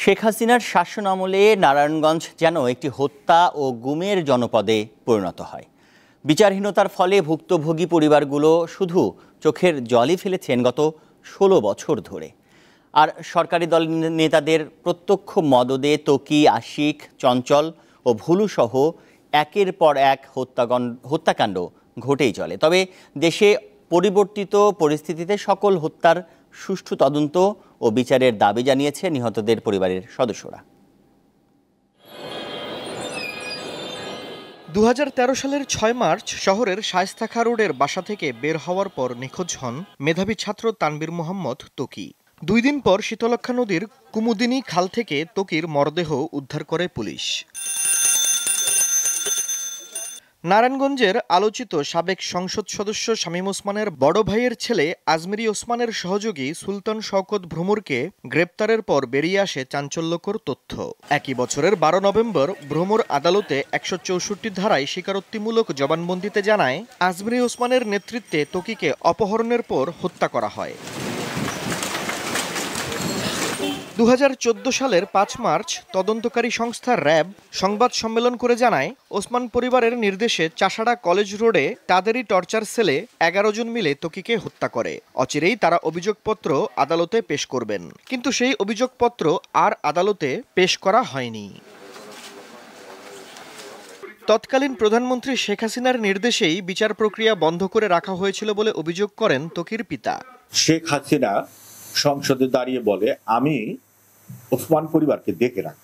শেখ হাসিনার শাসনামলে নারায়ণগঞ্জ যেন একটি হত্যা ও গুমের জনপদে পরিণত হয়। বিচারহীনতার ফলে ভুক্তভোগী পরিবারগুলো শুধু চোখের জলই ফেলেছেন গত ১৬ বছর ধরে। আর সরকারি দল নেতাদের প্রত্যক্ষ মদদে ত্বকী, আশিক, চঞ্চল ও ভুলুসহ একের পর এক হত্যাকাণ্ড ঘটেই চলে। তবে দেশে পরিবর্তিত পরিস্থিতিতে সকল হত্যার সুষ্ঠু তদন্ত ও বিচারের দাবি জানিয়েছে নিহতদের পরিবারের সদস্যরা। ২০১৩ সালের ৬ মার্চ শহরের শায়েস্তা খাঁ রোডের বাসা থেকে বের হওয়ার পর নিখোঁজ হন মেধাবী ছাত্র তানবীর মোহাম্মদ ত্বকী। ২ দিন পর শীতলক্ষ্যা নদীর কুমুদিনী খাল থেকে ত্বকীর মরদেহ উদ্ধার করে পুলিশ। নারায়ণগঞ্জের আলোচিত সাবেক সংসদ সদস্য শামীম ওসমানের বড় ভাইয়ের ছেলে আজমেরী ওসমানের সহযোগী সুলতান শওকত ভ্রমরকে গ্রেপ্তারের পর বেরিয়ে আসে চাঞ্চল্যকর তথ্য। একই বছরের ১২ নভেম্বর ভ্রমর আদালতে ১৬৪ ধারায় স্বীকারোক্তিমূলক জবানবন্দিতে জানায়, আজমেরী ওসমানের নেতৃত্বে ত্বকীকে অপহরণের পর হত্যা করা হয়। ২০১৪ সালের ৫ মার্চ তদন্তকারী সংস্থা র্যাব সংবাদ সম্মেলন করে জানায়, ওসমান পরিবারের নির্দেশে চাষাড়া কলেজ রোডে তাদেরই টর্চার সেলে ১১ জন মিলে ত্বকীকে হত্যা করে। অচিরেই তারা অভিযোগপত্র আদালতে পেশ করবেন, কিন্তু সেই অভিযোগপত্র আর আদালতে পেশ করা হয়নি। তৎকালীন প্রধানমন্ত্রী শেখ হাসিনার নির্দেশেই বিচার প্রক্রিয়া বন্ধ করে রাখা হয়েছিল বলে অভিযোগ করেন ত্বকীর পিতা। শেখ হাসিনা সংসদে দাঁড়িয়ে বলে, আমি ওসমান পরিবারকে দেখে রাখব।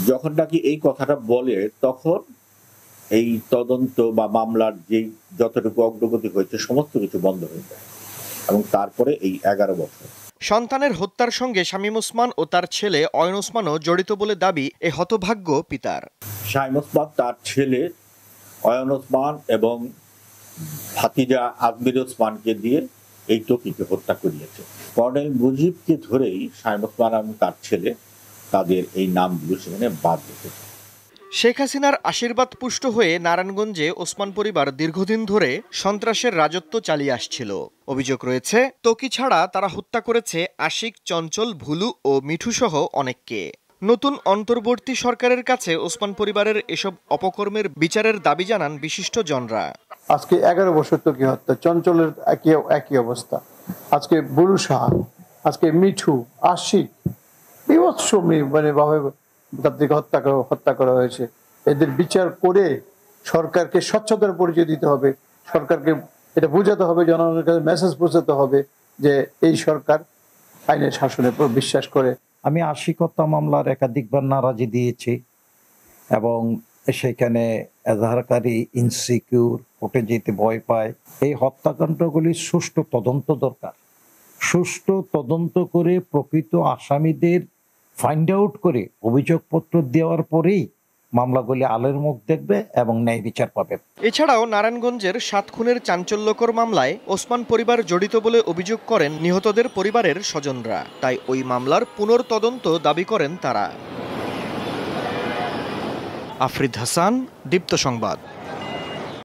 যখন নাকি এই কথাটা বলে তখন এই তদন্ত বা মামলার যে যতটুকু অগ্রগতি হয়েছে সমস্ত কিছু বন্ধ হয়ে যায় এবং তারপরে এই ১১ বছর। সন্তানের হত্যার সঙ্গে শামীম ওসমান ও তার ছেলে অয়ন ওসমানও জড়িত বলে দাবি এ হতভাগ্য পিতার। শামীম ওসমান, তার ছেলে অয়ন ওসমান এবং ভাতিজা আজমেরী ওসমানকে দিয়ে এই ত্বকীকে হত্যা করিয়েছে। কর্নেল মুজিবকে ধরেই শামীম ওসমান এবং তার ছেলে তাদের এই নামগুলো সেখানে বাদ দিয়েছে। শেখ হাসিনার আশীর্বাদ পুষ্ট হয়ে নারায়ণগঞ্জে ওসমান পরিবার দীর্ঘদিন ধরে সন্ত্রাসের রাজত্ব চালিয়ে আসছিল। অভিযোগ রয়েছে, ত্বকী ছাড়া তারা হত্যা করেছে আশিক, চঞ্চল, ভুলু ও মিঠু সহ অনেককে। নতুন অন্তর্বর্তী সরকারের কাছে ওসমান পরিবারের এসব অপকর্মের বিচারের দাবি জানান বিশিষ্ট জনরা। আজকে ১১ বছর ত্বকী হত্যা, চঞ্চলের একই অবস্থা, আজকে বুলু শাহ, আজকে মিঠু, আশিক, বিভৎস ভাবে তাদেরকে হত্যা করা হয়েছে। এদের বিচার করে সরকারকে স্বচ্ছতার পরিচয় দিতে হবে, সরকারকে এটা বোঝাতে হবে, জনগণের কাছে মেসেজ পৌঁছাতে হবে যে এই সরকার আইনের শাসনের উপর বিশ্বাস করে। আমি আশিক হত্যা মামলার একাধিকবার নারাজি দিয়েছি এবং সেখানে এজাহারকারী ইনসিকিউর, কোর্টে যেতে ভয় পায়। এই হত্যাকাণ্ডগুলির সুষ্ঠু তদন্ত দরকার। সুষ্ঠু তদন্ত করে প্রকৃত আসামিদের ফাইন্ড আউট করে অভিযোগপত্র দেওয়ার পরেই মামলাগুলি আলোর মুখ দেখবে এবং ন্যায় বিচার পাবে। এছাড়াও নারায়ণগঞ্জের ৭ খুনের চাঞ্চল্যকর মামলায় ওসমান পরিবার জড়িত বলে অভিযোগ করেন নিহতদের পরিবারের স্বজনরা। তাই ওই মামলার পুনর্তদন্ত দাবি করেন তারা। আফরিদ হাসান, দীপ্ত সংবাদ।